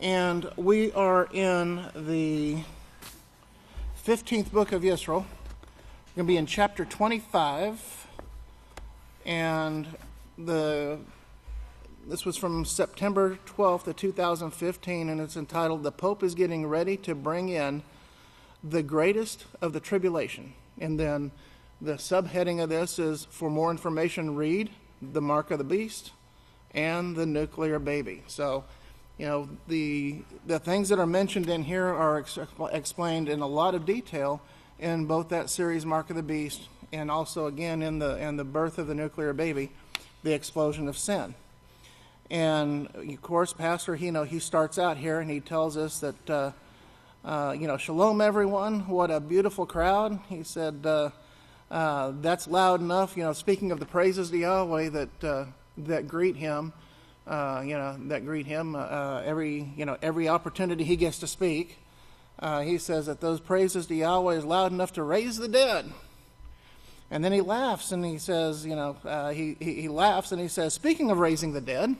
And we are in the 15th book of Yisrayl. We're going to be in chapter 25, and this was from September 12th of 2015, and it's entitled, "The Pope is Getting Ready to Bring in the Greatest of the Tribulation." And then the subheading of this is, for more information, read The Mark of the Beast and the Nuclear Baby. So, you know, the things that are mentioned in here are explained in a lot of detail in both that series, Mark of the Beast, and also again in the birth of the nuclear baby, the explosion of sin. And of course, Pastor, he starts out here and he tells us that, Shalom everyone, what a beautiful crowd. He said, that's loud enough, speaking of the praises to Yahweh that greet him. Every opportunity he gets to speak, he says that those praises to Yahweh is loud enough to raise the dead. And then he laughs and he says, he laughs and he says, speaking of raising the dead,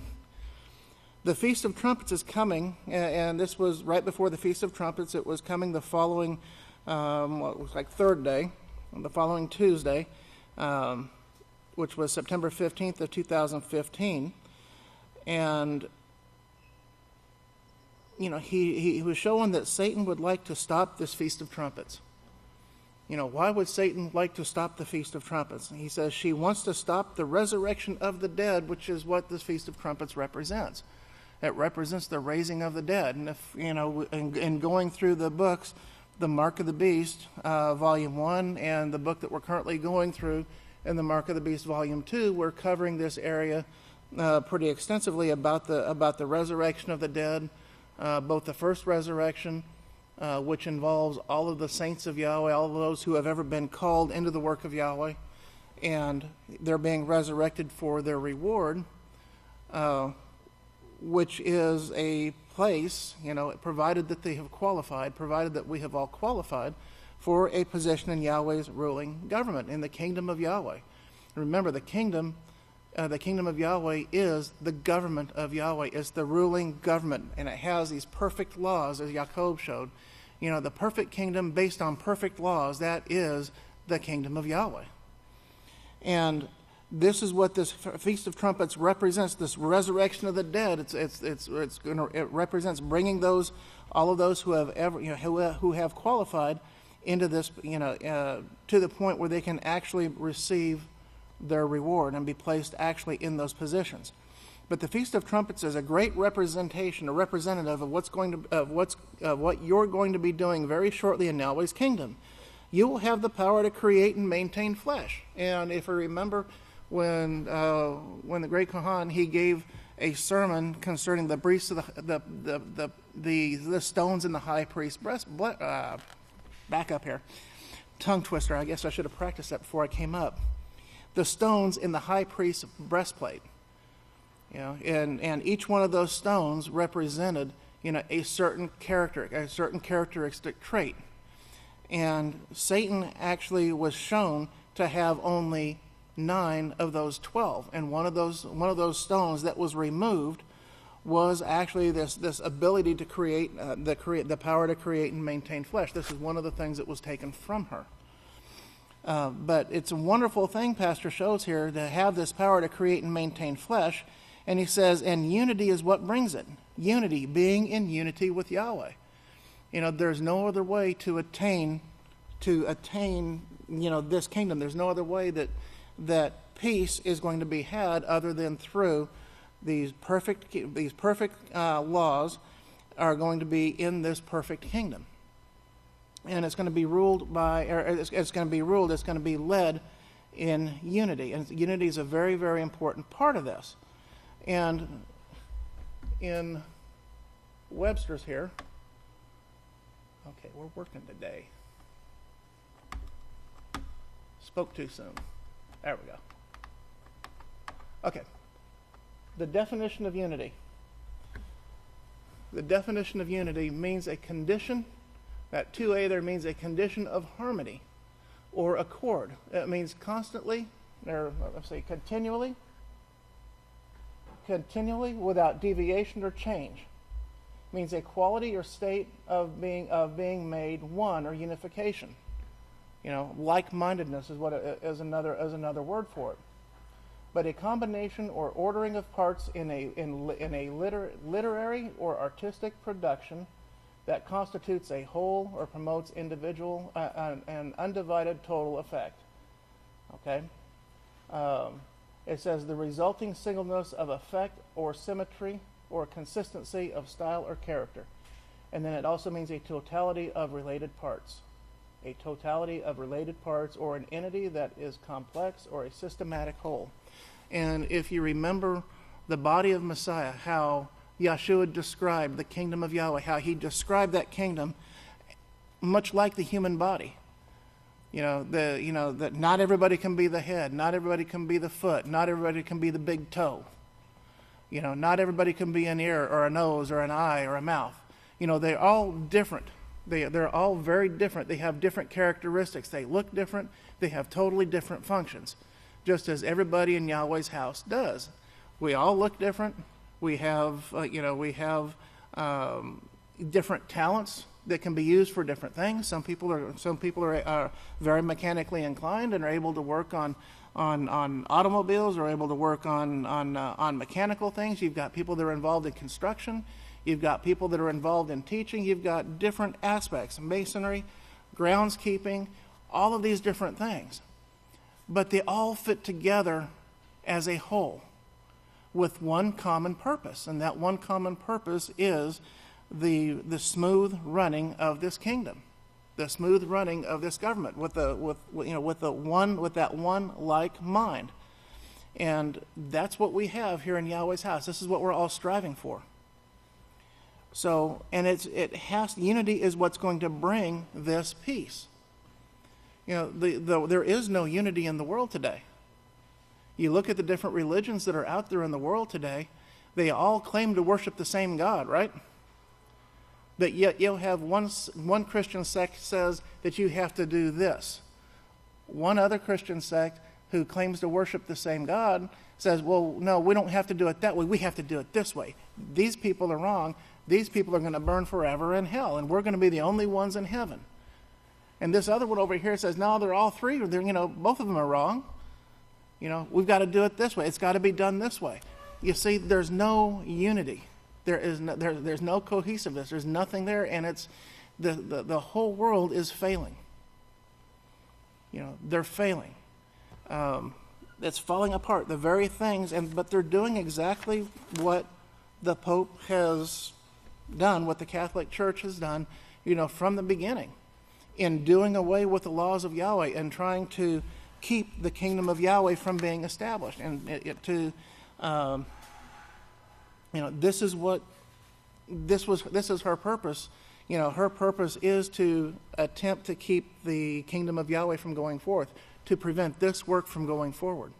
the Feast of Trumpets is coming, and this was right before the Feast of Trumpets. It was coming the following, third day, the following Tuesday, which was September 15th of 2015. And, he was showing that Satan would like to stop this Feast of Trumpets. Why would Satan like to stop the Feast of Trumpets? He says she wants to stop the resurrection of the dead, which is what this Feast of Trumpets represents. It represents the raising of the dead. And if, in going through the books, the Mark of the Beast, Volume 1, and the book that we're currently going through in the Mark of the Beast, Volume 2, we're covering this area pretty extensively about the resurrection of the dead, both the first resurrection, which involves all of the saints of Yahweh, all of those who have ever been called into the work of Yahweh, and they're being resurrected for their reward, which is a place, provided that they have qualified, provided that we have all qualified for a position in Yahweh's ruling government, in the kingdom of Yahweh. Remember, the kingdom of Yahweh is the government of Yahweh. It's the ruling government, and it has these perfect laws, as Jacob showed. The perfect kingdom based on perfect laws, that is the kingdom of Yahweh. And this is what this Feast of Trumpets represents, this resurrection of the dead. It represents bringing all of those who have ever, who have qualified into this, to the point where they can actually receive their reward and be placed actually in those positions. But the Feast of Trumpets is a great representation, a representative of what you're going to be doing very shortly in Yahweh's kingdom. You will have the power to create and maintain flesh. And if you remember, when the great Kohan, he gave a sermon concerning the priests of the stones in the high priest's breast. Back up here, tongue twister. I guess I should have practiced that before I came up. The stones in the high priest's breastplate, and each one of those stones represented, a certain character, a certain characteristic trait. And Satan actually was shown to have only 9 of those 12, and one of those stones that was removed was actually this ability to create, the power to create and maintain flesh. This is one of the things that was taken from her. But it's a wonderful thing, Pastor shows here, to have this power to create and maintain flesh. And he says, and unity is what brings it. Unity, being in unity with Yahweh. There's no other way to attain, this kingdom. There's no other way that peace is going to be had other than through these perfect laws are going to be in this perfect kingdom. And it's going to be it's going to be led in unity. And unity is a very, very important part of this. And in Webster's here, okay, we're working today. Spoke too soon. There we go. Okay. The definition of unity. The definition of unity means a condition. That 2a there means a condition of harmony or accord. It means constantly, or let's say continually, without deviation or change. means a quality or state of being made one, or unification. Like-mindedness is another word for it. But a combination or ordering of parts in a literary or artistic production that constitutes a whole or promotes individual and undivided total effect. Okay? It says the resulting singleness of effect or symmetry or consistency of style or character. And then it also means a totality of related parts. A totality of related parts, or an entity that is complex or a systematic whole. And if you remember the body of Messiah, how Yeshua described the kingdom of Yahweh, how he described that kingdom much like the human body. That not everybody can be the head, not everybody can be the foot, not everybody can be the big toe. Not everybody can be an ear or a nose or an eye or a mouth. They're all different. They're all very different. They have different characteristics. They look different. They have totally different functions, just as everybody in Yahweh's house does. We all look different. We have, different talents that can be used for different things. Some people are very mechanically inclined and are able to work on automobiles, or able to work on mechanical things. You've got people that are involved in construction. You've got people that are involved in teaching. You've got different aspects, masonry, groundskeeping, all of these different things. But they all fit together as a whole with one common purpose. And that one common purpose is the smooth running of this kingdom, the smooth running of this government with that one like mind. And that's what we have here in Yahweh's house. This is what we're all striving for. So, and unity is what's going to bring this peace. There is no unity in the world today. You look at the different religions that are out there in the world today, they all claim to worship the same God, right? But yet you'll have one Christian sect says that you have to do this. One other Christian sect who claims to worship the same God says, well, no, we don't have to do it that way. We have to do it this way. These people are wrong. These people are going to burn forever in hell, and we're going to be the only ones in heaven. And this other one over here says, no, they're all three. Both of them are wrong. We've got to do it this way. It's got to be done this way. You see, there's no unity. There's no cohesiveness. There's nothing there, and it's the whole world is failing. They're failing. It's falling apart. The very things, but they're doing exactly what the Pope has done, what the Catholic Church has done, from the beginning, in doing away with the laws of Yahweh and trying to keep the kingdom of Yahweh from being established. And this is her purpose. Her purpose is to attempt to keep the kingdom of Yahweh from going forth, to prevent this work from going forward.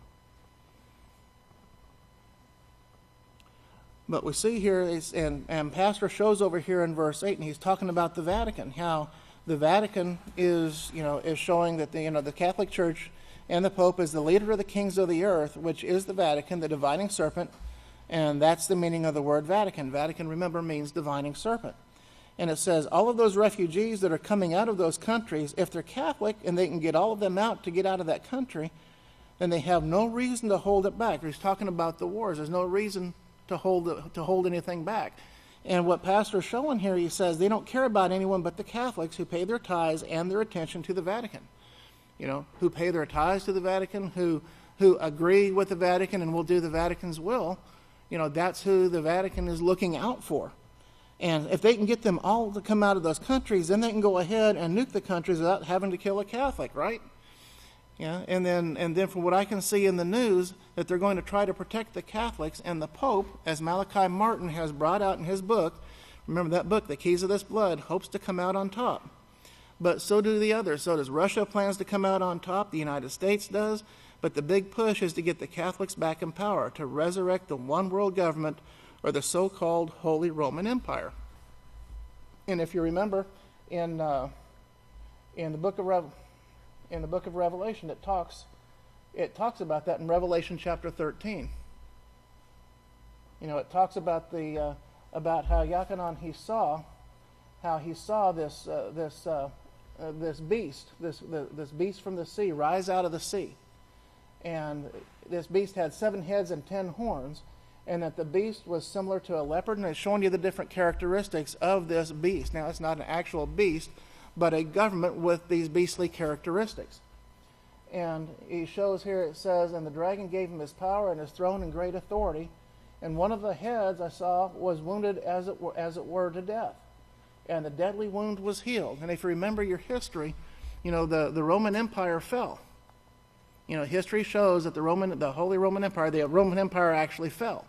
But we see here, and Pastor shows over here in verse 8, and he's talking about the Vatican, how the Vatican is showing that the Catholic Church and the Pope is the leader of the kings of the earth, which is the Vatican, the divining serpent, and that's the meaning of the word Vatican. Vatican, remember, means divining serpent. And it says all of those refugees that are coming out of those countries, if they're Catholic and they can get all of them out to get out of that country, then they have no reason to hold it back. He's talking about the wars. There's no reason to hold anything back. And what Pastor's showing here, he says they don't care about anyone but the Catholics who pay their tithes and their attention to the Vatican. Who pay their tithes to the Vatican, who agree with the Vatican and will do the Vatican's will. That's who the Vatican is looking out for. And if they can get them all to come out of those countries, then they can go ahead and nuke the countries without having to kill a Catholic, right? And then from what I can see in the news, that they're going to try to protect the Catholics, and the Pope, as Malachi Martin has brought out in his book, remember that book, The Keys of This Blood, hopes to come out on top. But so do the others. So does Russia plans to come out on top. The United States does. But the big push is to get the Catholics back in power, to resurrect the one world government, or the so-called Holy Roman Empire. And if you remember, in the book of Revelation, it talks about that in Revelation chapter 13. It talks about the about how Yachanan he saw this beast from the sea rise out of the sea, and this beast had 7 heads and 10 horns, and that the beast was similar to a leopard, and it's showing you the different characteristics of this beast. Now, it's not an actual beast, but a government with these beastly characteristics. And he shows here, it says, and the dragon gave him his power and his throne and great authority, and one of the heads I saw was wounded as it were to death, and the deadly wound was healed. And if you remember your history, the Roman Empire fell. History shows that the Holy Roman Empire actually fell.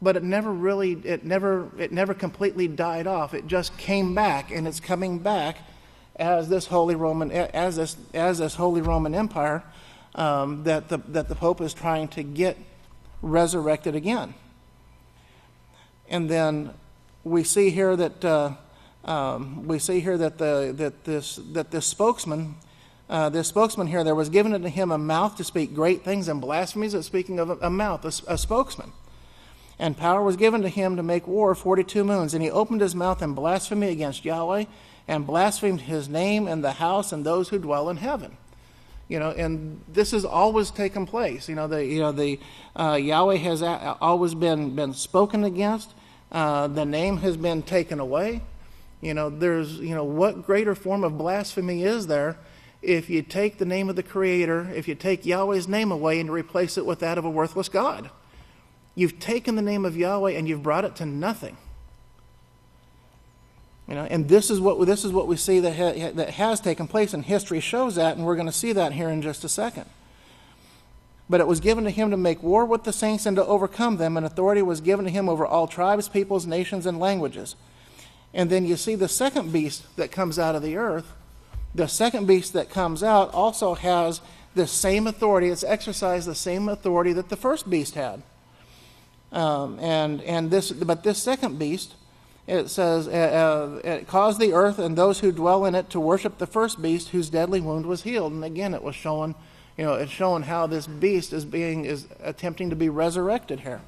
But it never completely died off. It just came back, and it's coming back as this Holy Roman Empire that the Pope is trying to get resurrected again. And then we see here that this spokesman here, there was given unto him a mouth to speak great things and blasphemies. It's speaking of a mouth, a spokesman. And power was given to him to make war 42 moons. And he opened his mouth in blasphemy against Yahweh, and blasphemed his name and the house and those who dwell in heaven. And this has always taken place. Yahweh has always been spoken against. The name has been taken away. What greater form of blasphemy is there if you take the name of the Creator, if you take Yahweh's name away and replace it with that of a worthless God? You've taken the name of Yahweh and you've brought it to nothing. And this is what we see that has taken place, and history shows that, and we're going to see that here in just a second. But it was given to him to make war with the saints and to overcome them, and authority was given to him over all tribes, peoples, nations, and languages. And then you see the second beast that comes out of the earth. The second beast that comes out also has the same authority. It's exercised the same authority that the first beast had. But this second beast, it says, it caused the earth and those who dwell in it to worship the first beast, whose deadly wound was healed. And again, it was showing, it's showing how this beast is attempting to be resurrected here.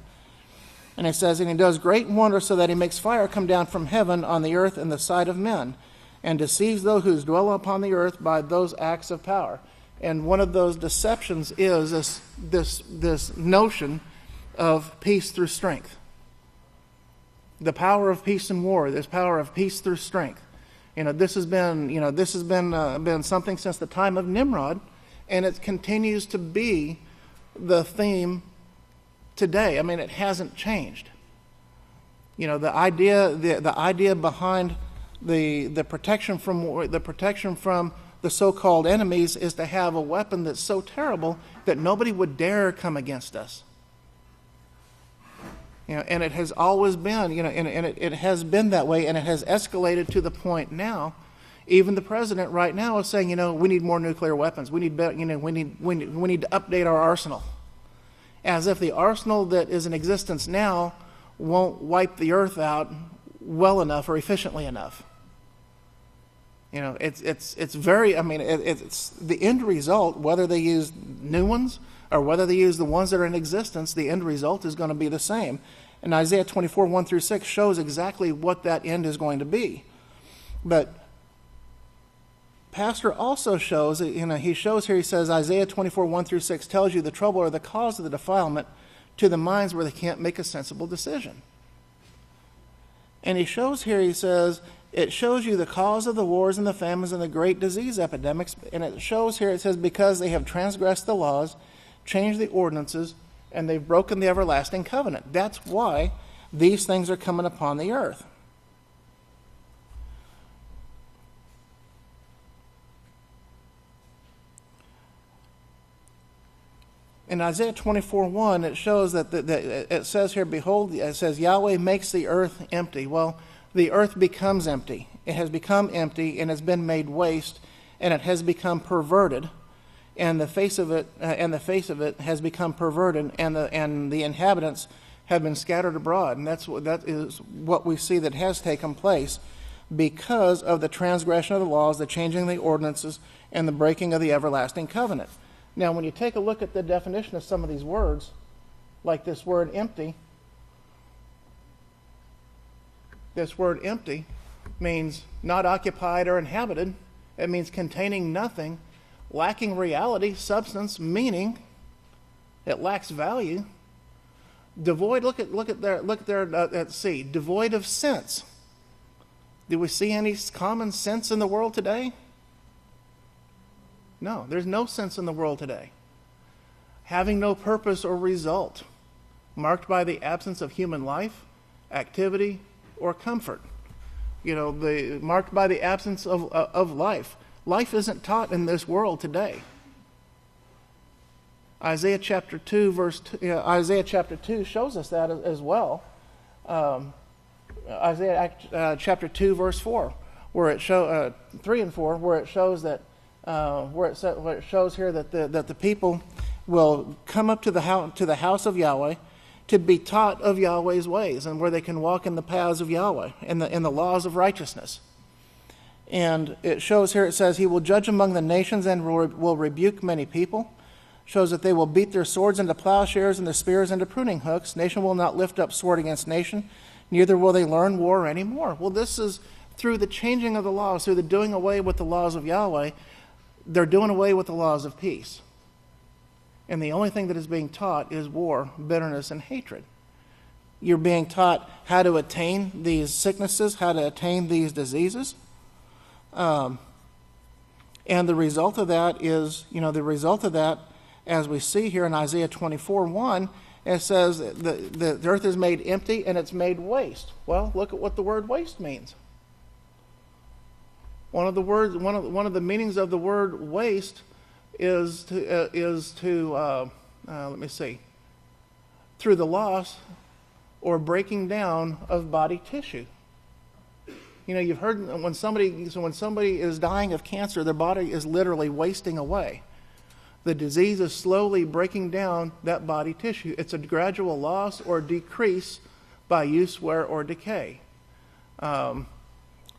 And it says, and he does great wonders, so that he makes fire come down from heaven on the earth in the sight of men, and deceives those who dwell upon the earth by those acts of power. And one of those deceptions is this notion of peace through strength. The power of peace and war, this power of peace through strength. This has been something since the time of Nimrod, and it continues to be the theme today. It hasn't changed. The idea behind the protection from war, the protection from the so-called enemies, is to have a weapon that's so terrible that nobody would dare come against us. And it has always been, it has been that way, and it has escalated to the point now. Even the president right now is saying, we need more nuclear weapons. We need to update our arsenal, as if the arsenal that is in existence now won't wipe the earth out well enough or efficiently enough. It's very. It's the end result. Whether they use new ones or whether they use the ones that are in existence, the end result is going to be the same. And Isaiah 24, 1 through 6 shows exactly what that end is going to be. But Pastor also shows, he shows here, he says, Isaiah 24, 1 through 6 tells you the trouble or the cause of the defilement to the minds where they can't make a sensible decision. And he shows here, he says, it shows you the cause of the wars and the famines and the great disease epidemics. And it shows here, it says, because they have transgressed the laws, changed the ordinances, and they've broken the everlasting covenant. That's why these things are coming upon the earth. In Isaiah 24:1, it shows that it says here, behold, it says, Yahweh makes the earth empty. Well, the earth becomes empty. It has become empty and has been made waste, and it has become perverted. And the face of it has become perverted, and the inhabitants have been scattered abroad. And that is what we see that has taken place because of the transgression of the laws, the changing of the ordinances, and the breaking of the everlasting covenant. Now, when you take a look at the definition of some of these words, like this word empty, This word empty means not occupied or inhabited. It means containing nothing, lacking reality, substance, meaning. It lacks value. Devoid. Look there at sea. Devoid of sense. Do we see any common sense in the world today? No, there's no sense in the world today. Having no purpose or result, marked by the absence of human life, activity, or comfort. Marked by the absence of life. Life isn't taught in this world today. Isaiah chapter 2 shows us that as well. Isaiah chapter 2 verse 4, where it 3 and 4, where it shows that where it shows here that the people will come up to the house of Yahweh to be taught of Yahweh's ways, and where they can walk in the paths of Yahweh in the laws of righteousness. And it shows here, it says, he will judge among the nations and will rebuke many people. Shows that they will beat their swords into plowshares and their spears into pruning hooks. Nation will not lift up sword against nation, neither will they learn war anymore. Well, this is through the changing of the laws, through the doing away with the laws of Yahweh. They're doing away with the laws of peace. And the only thing that is being taught is war, bitterness, and hatred. You're being taught how to attain these sicknesses, how to attain these diseases. And the result of that is, as we see here in Isaiah 24:1, it says the earth is made empty and it's made waste. Well, look at what the word waste means. One of the meanings of the word waste is to through the loss or breaking down of body tissue. You've heard when somebody is dying of cancer, their body is literally wasting away. The disease is slowly breaking down that body tissue. It's a gradual loss or decrease by use, wear, or decay.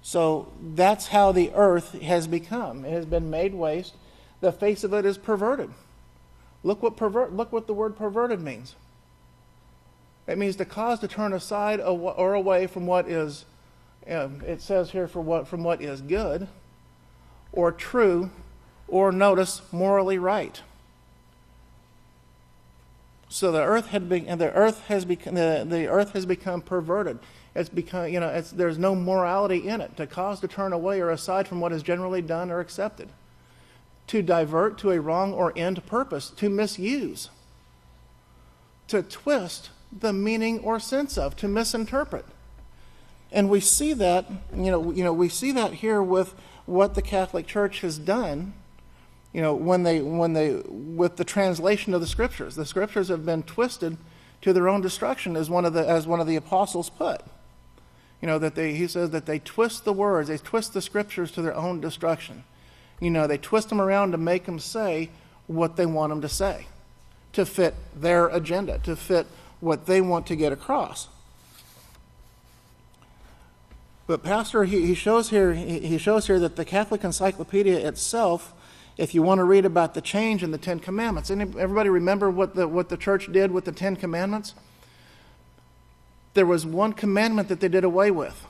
So that's how the earth has become. It has been made waste. The face of it is perverted. Look what the word perverted means. It means to cause to turn aside or away from what is. It says here from what is good, or true, or notice morally right. So the earth has become perverted. It's become there's no morality in it to cause to turn away or aside from what is generally done or accepted, to divert to a wrong or end purpose, to misuse, to twist the meaning or sense of, to misinterpret. And we see that, we see that here with what the Catholic Church has done, with the translation of the Scriptures. The Scriptures have been twisted to their own destruction, as one of the apostles put. He says that they twist the words, they twist the Scriptures to their own destruction. They twist them around to make them say what they want them to say, to fit their agenda, to fit what they want to get across. But Pastor, he shows here that the Catholic Encyclopedia itself, if you want to read about the change in the Ten Commandments, everybody remember what the church did with the Ten Commandments? There was one commandment that they did away with.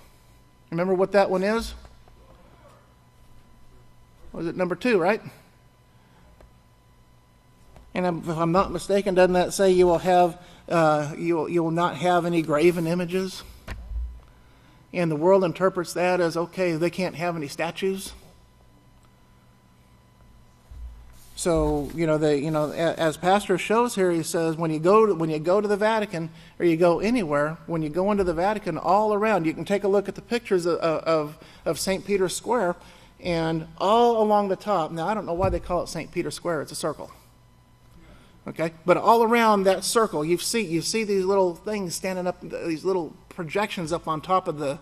Remember what that one is? Was it number 2, right? And if I'm not mistaken, doesn't that say you will not have any graven images? And the world interprets that as, okay, they can't have any statues. So, as Pastor shows here, he says when you go to the Vatican, or you go anywhere, when you go into the Vatican, all around, you can take a look at the pictures of St. Peter's Square, and all along the top. Now, I don't know why they call it St. Peter's Square. It's a circle. Okay, but all around that circle, you see these little things standing up, these little projections up on top of the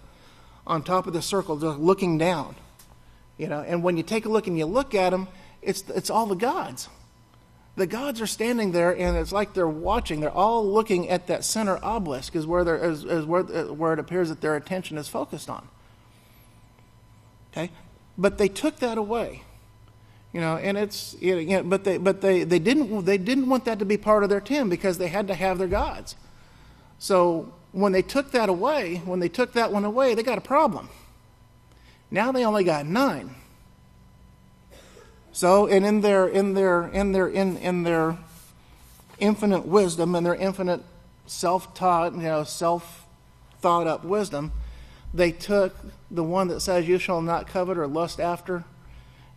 circle, just looking down. And when you take a look and you look at them, it's all the gods. The gods are standing there, and it's like they're watching. They're all looking at that center obelisk, is where it appears that their attention is focused on. Okay, but they took that away. And it's but they didn't want that to be part of their 10, because they had to have their gods. So when they took that one away, they got a problem. Now they only got 9. So, and in their infinite wisdom and their infinite self-taught, self-thought-up wisdom, they took the one that says, "You shall not covet or lust after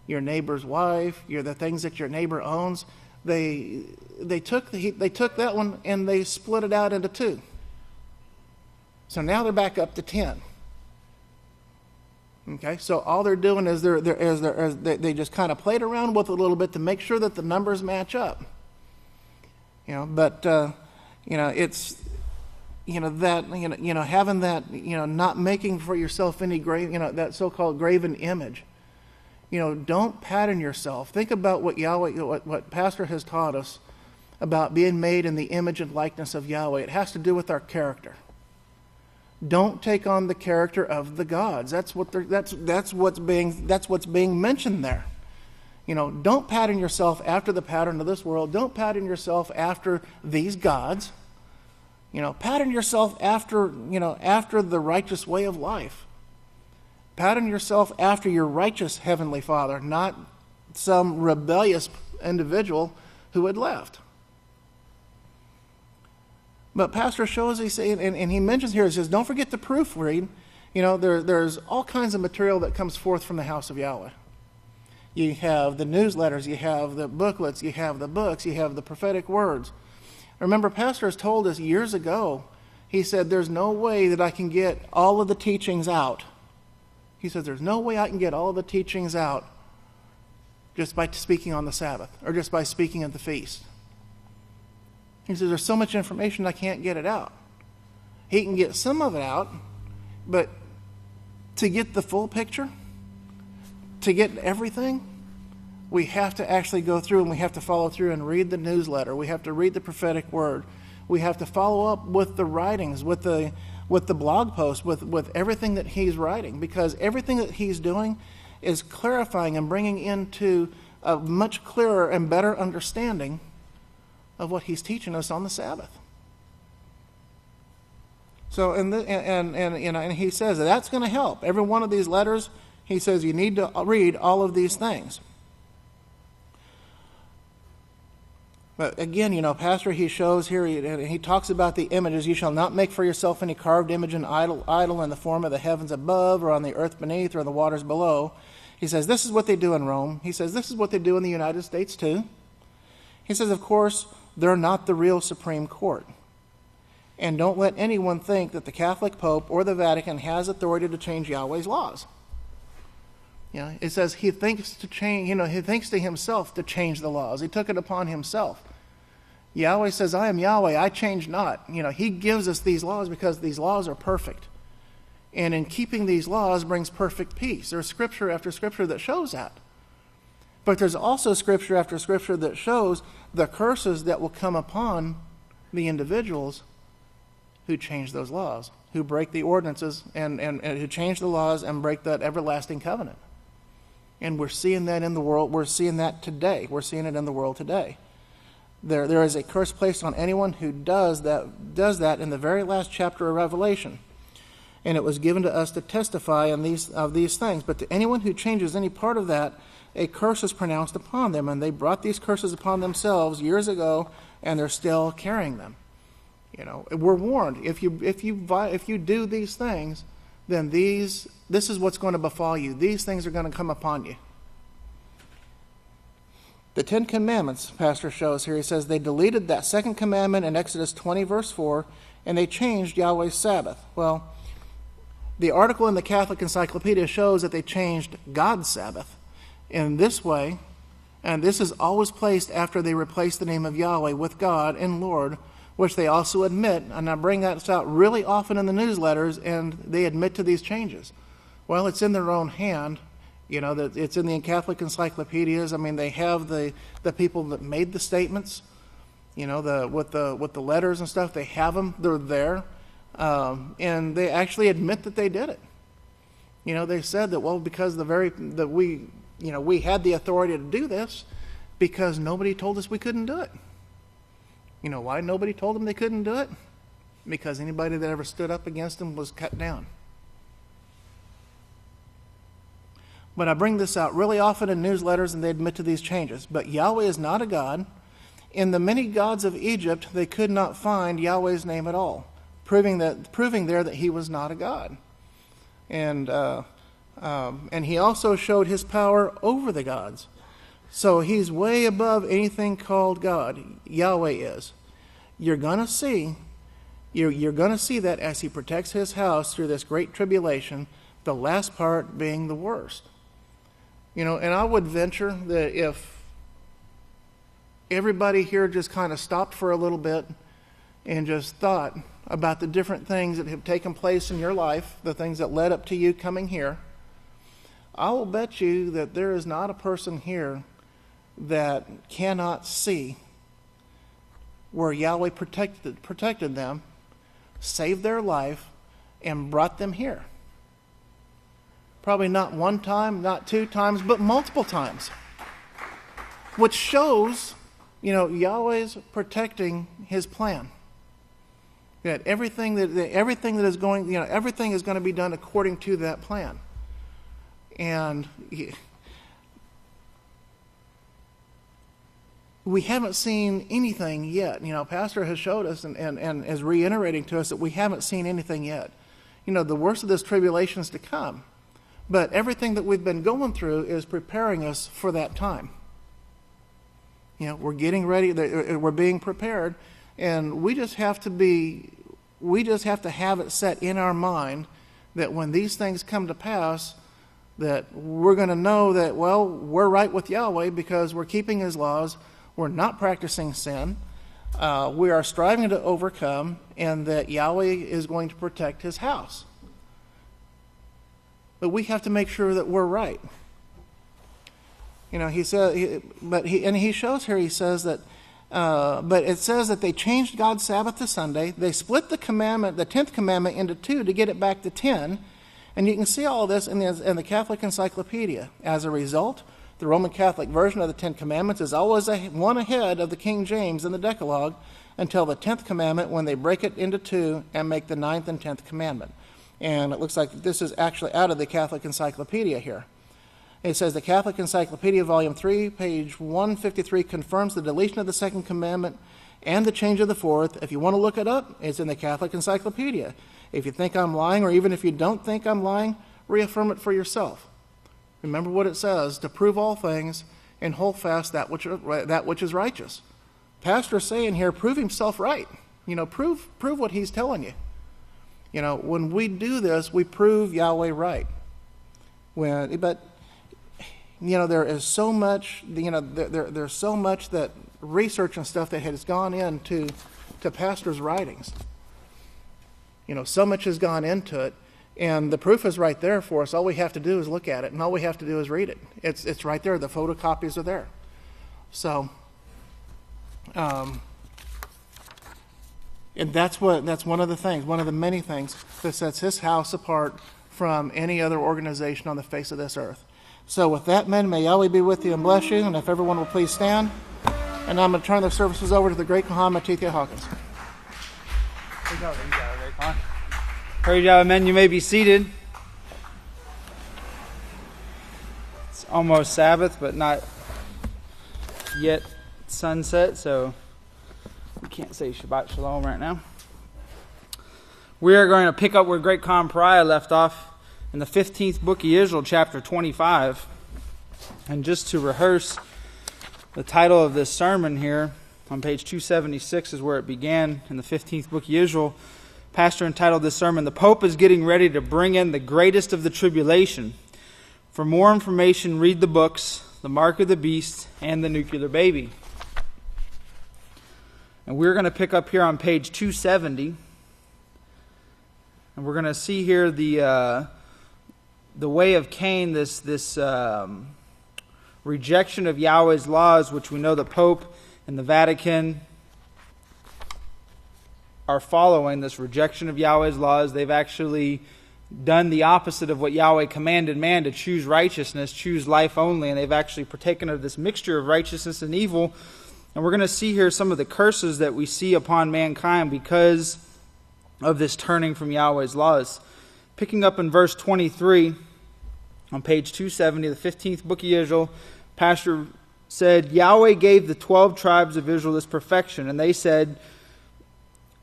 your neighbor's wife, the things that your neighbor owns." They took that one and they split it out into 2. So now they're back up to 10. Okay, so all they're doing is they just kind of played around with it a little bit to make sure that the numbers match up. But it's having that, not making for yourself any that so-called graven image. Don't pattern yourself. Think about what what Pastor has taught us about being made in the image and likeness of Yahweh. It has to do with our character. Don't take on the character of the gods. That's what's being mentioned there. Don't pattern yourself after the pattern of this world. Don't pattern yourself after these gods. Pattern yourself after the righteous way of life. Pattern yourself after your righteous Heavenly Father, not some rebellious individual who had left. But Pastor shows, and he mentions here, he says, don't forget to proofread. There's all kinds of material that comes forth from the house of Yahweh. You have the newsletters, you have the booklets, you have the books, you have the prophetic words. Remember, Pastor has told us years ago, he said, there's no way that I can get all of the teachings out. He says, there's no way I can get all of the teachings out just by speaking on the Sabbath or just by speaking at the feast. He says, there's so much information I can't get it out. He can get some of it out, but to get the full picture, to get everything, we have to actually go through and we have to follow through and read the newsletter. We have to read the prophetic word. We have to follow up with the writings, with the blog posts, with everything that he's writing, because everything that he's doing is clarifying and bringing into a much clearer and better understanding of what he's teaching us on the Sabbath. So, and he says that's going to help. Every one of these letters, he says you need to read all of these things. But again, Pastor, he shows here, he talks about the images. You shall not make for yourself any carved image and idol in the form of the heavens above or on the earth beneath or the waters below. He says this is what they do in Rome. He says this is what they do in the United States too. He says, of course, they're not the real Supreme Court. And don't let anyone think that the Catholic Pope or the Vatican has authority to change Yahweh's laws. It says he thinks to change, he thinks to himself to change the laws. He took it upon himself. Yahweh says, I am Yahweh, I change not. He gives us these laws because these laws are perfect. And in keeping these laws brings perfect peace. There's scripture after scripture that shows that. But there's also scripture after scripture that shows the curses that will come upon the individuals who change those laws, who break the ordinances and who change the laws and break that everlasting covenant. And we're seeing that in the world. We're seeing that today. We're seeing it in the world today. There is a curse placed on anyone who does that in the very last chapter of Revelation. And it was given to us to testify of these things. But to anyone who changes any part of that, a curse is pronounced upon them. And they brought these curses upon themselves years ago, and they're still carrying them. We're warned. If you do these things, then this is what's going to befall you. These things are going to come upon you. The 10 Commandments, Pastor shows here, he says they deleted that second commandment in Exodus 20, verse 4, and they changed Yahweh's Sabbath. Well, the article in the Catholic Encyclopedia shows that they changed God's Sabbath in this way, and this is always placed after they replace the name of Yahweh with God and Lord, which they also admit, and I bring that out really often in the newsletters, and they admit to these changes. Well, it's in their own hand. That it's in the Catholic encyclopedias. I mean, they have the people that made the statements, with the letters and stuff. They have them. They're there, and they actually admit that they did it. They said that because we had the authority to do this because nobody told us we couldn't do it. Why nobody told them they couldn't do it? because anybody that ever stood up against him was cut down. But I bring this out really often in newsletters, and they admit to these changes. But Yahweh is not a God. In the many gods of Egypt, they could not find Yahweh's name at all, proving there that he was not a God. And he also showed his power over the gods. So he's way above anything called God. Yahweh is. You're going to see that as he protects his house through this great tribulation, the last part being the worst. And I would venture that if everybody here just kind of stopped for a little bit and just thought about the different things that have taken place in your life, the things that led up to you coming here, I will bet you that there is not a person here that cannot see where Yahweh protected them, saved their life, and brought them here. Probably not one time, not two times, but multiple times. Which shows, Yahweh's protecting his plan. That everything that is going, everything is going to be done according to that plan. And we haven't seen anything yet. Pastor has showed us and is reiterating to us that we haven't seen anything yet. The worst of this tribulation is to come. But everything that we've been going through is preparing us for that time. We're getting ready, we're being prepared, and we just have to have it set in our mind that when these things come to pass, that we're going to know that, we're right with Yahweh because we're keeping his laws, we're not practicing sin, we are striving to overcome, and that Yahweh is going to protect his house. But we have to make sure that we're right. He said, he shows here. He says that, but it says that they changed God's Sabbath to Sunday. They split the 10th commandment, into two to get it back to 10. And you can see all this in the Catholic Encyclopedia. As a result, the Roman Catholic version of the 10 Commandments is always one ahead of the King James in the Decalogue until the 10th commandment, when they break it into two and make the 9th and 10th commandment. And it looks like this is actually out of the Catholic Encyclopedia here. It says the Catholic Encyclopedia, Volume 3, page 153, confirms the deletion of the 2nd commandment and the change of the 4th. If you want to look it up, it's in the Catholic Encyclopedia. If you think I'm lying, or even if you don't think I'm lying, reaffirm it for yourself. Remember what it says, to prove all things and hold fast that which is righteous. Pastor's saying here, prove himself right. Prove what he's telling you. When we do this, we prove Yahweh right. But there is so much, there's so much that research and stuff that has gone into Pastor's writings. So much has gone into it, and the proof is right there for us. All we have to do is look at it, and all we have to do is read it. It's right there. The photocopies are there. So, and that's one of the things, one of the many things that sets his house apart from any other organization on the face of this earth. So with that, men, may Yahweh be with you and bless you, and if everyone will please stand. And I'm going to turn the services over to the great Kohan Matithya Hawkins. Praise Yahweh, men, you may be seated. It's almost Sabbath, but not yet sunset, so we can't say Shabbat Shalom right now. We are going to pick up where Great Khan Pariah left off in the 15th book of Yisrayl, chapter 25. And just to rehearse, the title of this sermon here on page 276 is where it began in the 15th book of Yisrayl. Pastor entitled this sermon, "The Pope is Getting Ready to Bring in the Greatest of the Tribulation." For more information, read the books, The Mark of the Beast and The Nuclear Baby. And we're going to pick up here on page 270. And we're going to see here the way of Cain, this rejection of Yahweh's laws, which we know the Pope and the Vatican are following, this rejection of Yahweh's laws. They've actually done the opposite of what Yahweh commanded man, to choose righteousness, choose life only, and they've actually partaken of this mixture of righteousness and evil. And we're going to see here some of the curses that we see upon mankind because of this turning from Yahweh's laws. Picking up in verse 23 on page 270, the 15th book of Yisrayl, Pastor said, Yahweh gave the 12 tribes of Israel this perfection, and they said,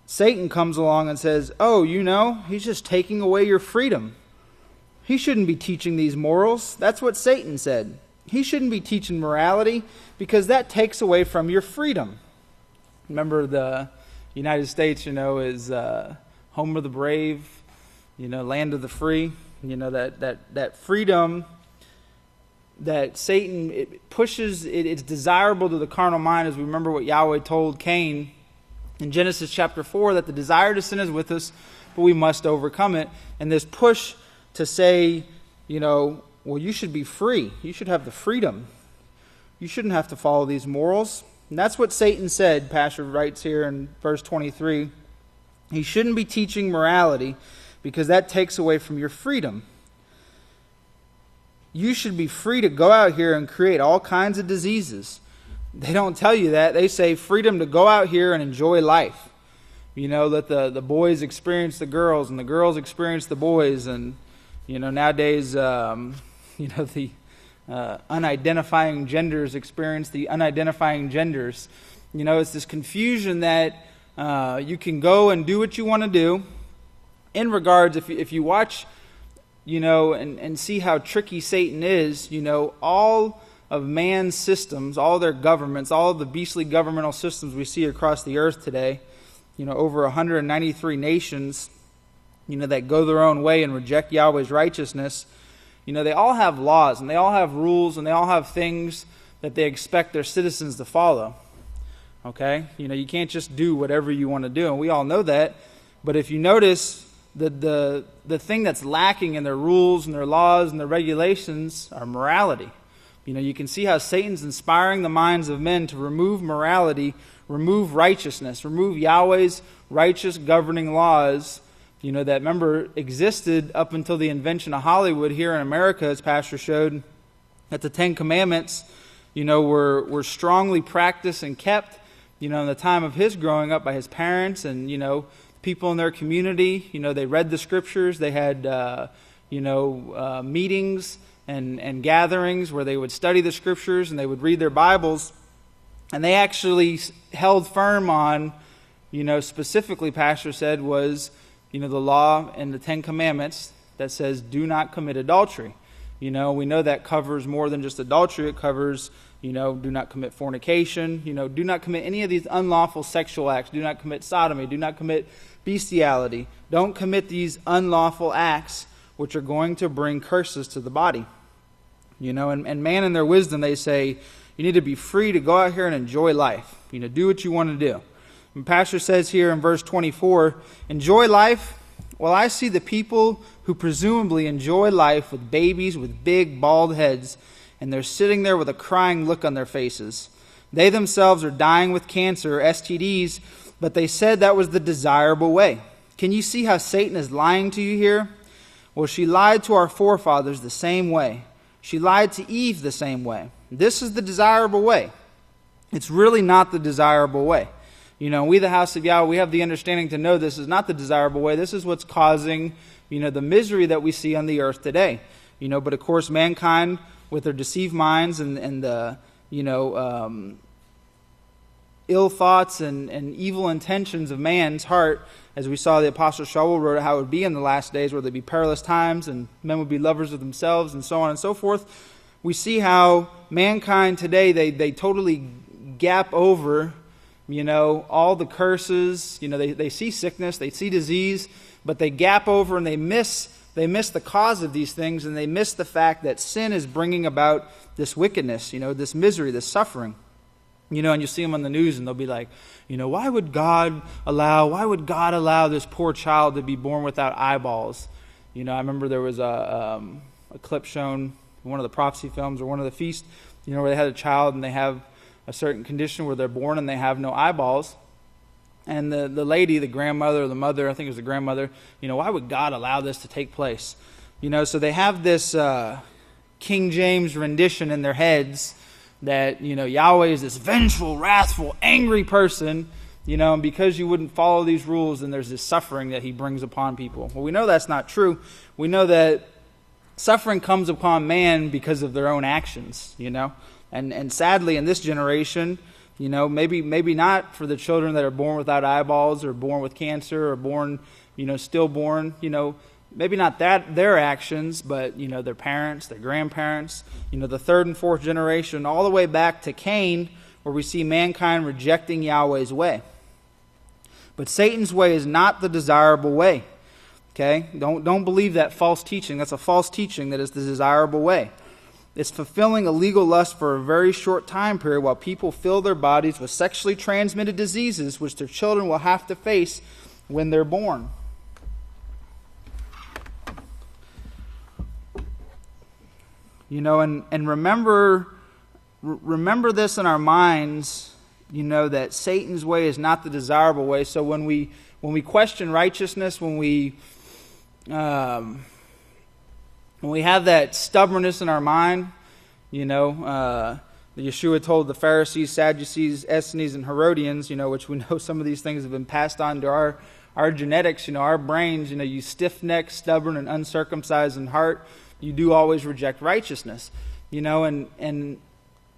Satan comes along and says, oh, he's just taking away your freedom. He shouldn't be teaching these morals. That's what Satan said. He shouldn't be teaching morality because that takes away from your freedom. Remember, the United States, is home of the brave, land of the free. That freedom that Satan it pushes, it's desirable to the carnal mind, as we remember what Yahweh told Cain in Genesis chapter 4, that the desire to sin is with us, but we must overcome it. And this push to say, well, you should be free. You should have the freedom. You shouldn't have to follow these morals. And that's what Satan said, Pastor writes here in verse 23. He shouldn't be teaching morality because that takes away from your freedom. You should be free to go out here and create all kinds of diseases. They don't tell you that. They say freedom to go out here and enjoy life. Let the boys experience the girls and the girls experience the boys. And, nowadays, the unidentifying genders experience the unidentifying genders. It's this confusion that you can go and do what you want to do. In regards, if you watch, and see how tricky Satan is, all of man's systems, all their governments, all of the beastly governmental systems we see across the earth today, over 193 nations, that go their own way and reject Yahweh's righteousness, they all have laws and they all have rules and they all have things that they expect their citizens to follow. Okay? You can't just do whatever you want to do, and we all know that. But if you notice, the thing that's lacking in their rules and their laws and their regulations are morality. You can see how Satan's inspiring the minds of men to remove morality, remove righteousness, remove Yahweh's righteous governing laws, that, remember, existed up until the invention of Hollywood here in America, as Pastor showed, that the Ten Commandments, were strongly practiced and kept, in the time of his growing up by his parents and, people in their community. They read the scriptures. They had, meetings and gatherings where they would study the scriptures and they would read their Bibles. And they actually held firm on, specifically, Pastor said, was, the law and the Ten Commandments that says, do not commit adultery. We know that covers more than just adultery. It covers, do not commit fornication. Do not commit any of these unlawful sexual acts. Do not commit sodomy. Do not commit bestiality. Don't commit these unlawful acts which are going to bring curses to the body. And man in their wisdom, they say, you need to be free to go out here and enjoy life. Do what you want to do. And Pastor says here in verse 24, enjoy life. Well, I see the people who presumably enjoy life with babies with big bald heads, and they're sitting there with a crying look on their faces. They themselves are dying with cancer or STDs, but they said that was the desirable way. Can you see how Satan is lying to you here? Well, she lied to our forefathers the same way. She lied to Eve the same way. This is the desirable way. It's really not the desirable way. We, the house of Yahweh, we have the understanding to know this is not the desirable way. This is what's causing, the misery that we see on the earth today. But of course, mankind, with their deceived minds and the, ill thoughts and evil intentions of man's heart, as we saw the Apostle Shaul wrote how it would be in the last days, where there'd be perilous times and men would be lovers of themselves and so on and so forth. We see how mankind today, they totally gap over, all the curses. They see sickness, they see disease, but they gap over and they miss the cause of these things, and they miss the fact that sin is bringing about this wickedness, this misery, this suffering. And you see them on the news and they'll be like, why would God allow this poor child to be born without eyeballs? I remember there was a clip shown in one of the prophecy films or one of the feasts, where they had a child and they have a certain condition where they're born and they have no eyeballs. And the lady, the grandmother or the mother, I think it was the grandmother, why would God allow this to take place? So they have this King James rendition in their heads that, Yahweh is this vengeful, wrathful, angry person, And because you wouldn't follow these rules, then there's this suffering that he brings upon people. Well, we know that's not true. We know that suffering comes upon man because of their own actions, And sadly, in this generation, maybe not for the children that are born without eyeballs or born with cancer or born, stillborn, maybe not their actions, but, their parents, their grandparents, the third and fourth generation, all the way back to Cain, where we see mankind rejecting Yahweh's way. But Satan's way is not the desirable way. Okay? Don't believe that false teaching. That's a false teaching that is the desirable way. It's fulfilling a legal lust for a very short time period while people fill their bodies with sexually transmitted diseases which their children will have to face when they're born. And remember this in our minds, that Satan's way is not the desirable way. So when we question righteousness, when we have that stubbornness in our mind, Yeshua told the Pharisees, Sadducees, Essenes, and Herodians, which we know some of these things have been passed on to our genetics, our brains, you stiff-necked, stubborn, and uncircumcised in heart, you do always reject righteousness, and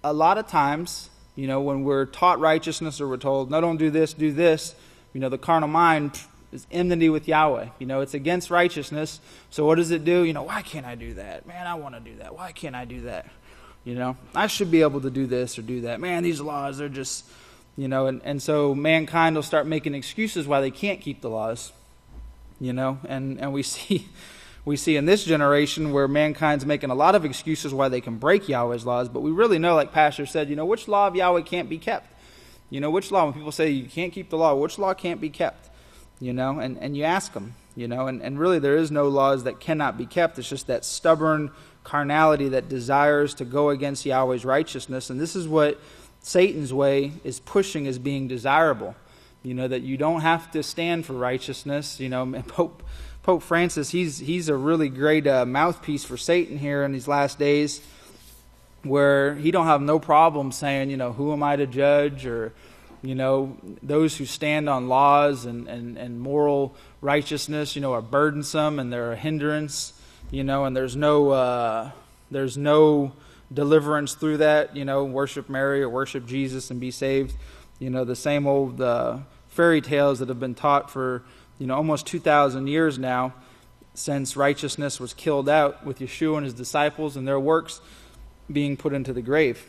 a lot of times, when we're taught righteousness or we're told, no, don't do this, the carnal mind is enmity with Yahweh. It's against righteousness. So what does it do? Why can't I do that? Man, I want to do that. Why can't I do that? I should be able to do this or do that. Man, these laws, they're just, and so mankind will start making excuses why they can't keep the laws, and we see in this generation where mankind's making a lot of excuses why they can break Yahweh's laws, but we really know, like Pastor said, which law of Yahweh can't be kept? Which law, when people say you can't keep the law, which law can't be kept? And you ask them, and really there is no laws that cannot be kept. It's just that stubborn carnality that desires to go against Yahweh's righteousness, and this is what Satan's way is pushing as being desirable, that you don't have to stand for righteousness, and Pope Francis, he's a really great mouthpiece for Satan here in these last days, where he don't have no problem saying, who am I to judge, or, those who stand on laws and moral righteousness, are burdensome and they're a hindrance, and there's no deliverance through that, worship Mary or worship Jesus and be saved. The same old fairy tales that have been taught for almost 2,000 years now, since righteousness was killed out with Yeshua and his disciples and their works being put into the grave.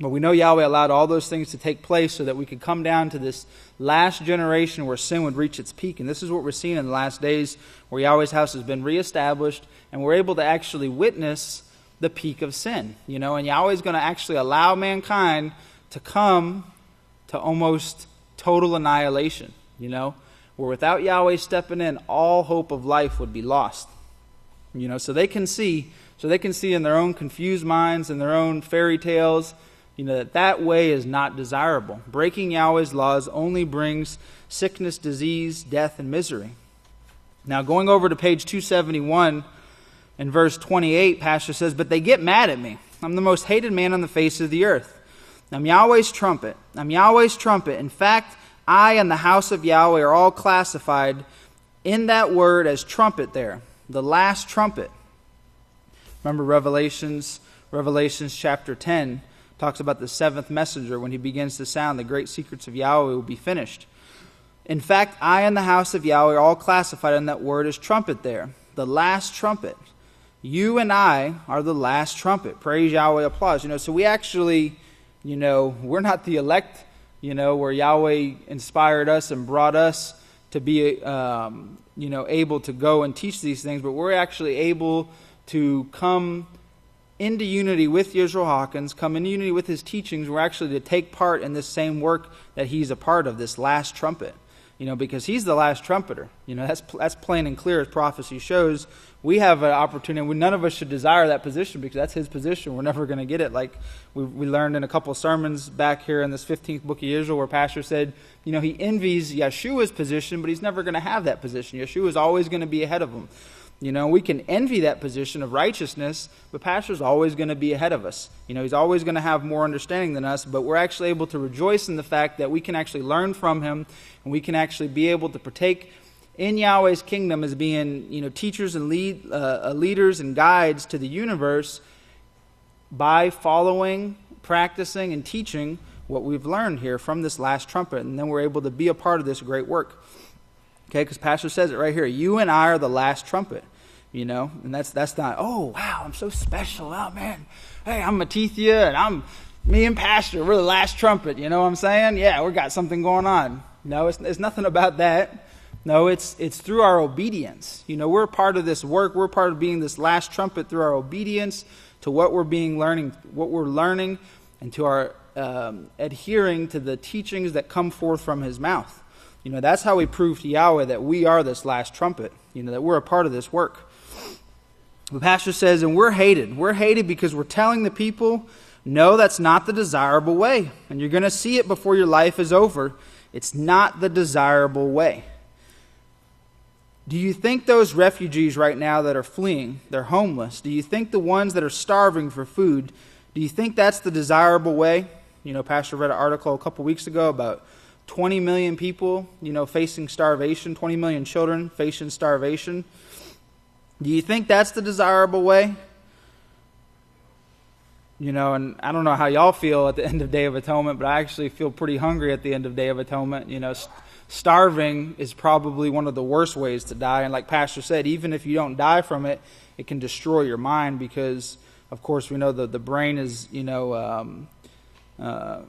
But we know Yahweh allowed all those things to take place so that we could come down to this last generation where sin would reach its peak. And this is what we're seeing in the last days, where Yahweh's house has been reestablished and we're able to actually witness the peak of sin. And Yahweh's going to actually allow mankind to come to almost total annihilation, where without Yahweh stepping in, all hope of life would be lost. So they can see in their own confused minds and their own fairy tales, that way is not desirable. Breaking Yahweh's laws only brings sickness, disease, death, and misery. Now, going over to page 271 in verse 28, Pastor says, "But they get mad at me. I'm the most hated man on the face of the earth. I'm Yahweh's trumpet. I'm Yahweh's trumpet. In fact, I and the house of Yahweh are all classified in that word as trumpet there, the last trumpet." Remember Revelations chapter 10 talks about the seventh messenger. When he begins to sound, the great secrets of Yahweh will be finished. In fact, I and the house of Yahweh are all classified in that word as trumpet there, the last trumpet. You and I are the last trumpet. Praise Yahweh, applause. So we actually, we're not the elect, where Yahweh inspired us and brought us to be, able to go and teach these things, but we're actually able to come into unity with Yisrael Hawkins, come into unity with his teachings. We're actually to take part in this same work that he's a part of, this last trumpet, because he's the last trumpeter. That's plain and clear as prophecy shows. We have an opportunity. None of us should desire that position because that's his position. We're never going to get it. Like we learned in a couple of sermons back here in this 15th book of Israel, where Pastor said, he envies Yeshua's position, but he's never going to have that position. Yeshua is always going to be ahead of him. We can envy that position of righteousness, but pastor's always going to be ahead of us. He's always going to have more understanding than us, but we're actually able to rejoice in the fact that we can actually learn from him, and we can actually be able to partake in Yahweh's kingdom as being, teachers and leaders and guides to the universe by following, practicing, and teaching what we've learned here from this last trumpet. And then we're able to be a part of this great work. Okay, because Pastor says it right here. You and I are the last trumpet, And that's not, oh, wow, I'm so special. Oh, man. Hey, I'm Matithia, and me and Pastor, we're the last trumpet. You know what I'm saying? Yeah, we got something going on. No, it's nothing about that. No, it's through our obedience. We're a part of this work. We're part of being this last trumpet through our obedience to what we're learning, and to our adhering to the teachings that come forth from his mouth. That's how we prove to Yahweh that we are this last trumpet, that we're a part of this work. The pastor says, and we're hated. We're hated because we're telling the people, no, that's not the desirable way. And you're going to see it before your life is over. It's not the desirable way. Do you think those refugees right now that are fleeing, they're homeless, do you think the ones that are starving for food, do you think that's the desirable way? Pastor read an article a couple weeks ago about 20 million people, facing starvation, 20 million children facing starvation. Do you think that's the desirable way? And I don't know how y'all feel at the end of Day of Atonement, but I actually feel pretty hungry at the end of Day of Atonement. Starving is probably one of the worst ways to die. And like Pastor said, even if you don't die from it, it can destroy your mind because, of course, we know that the brain is,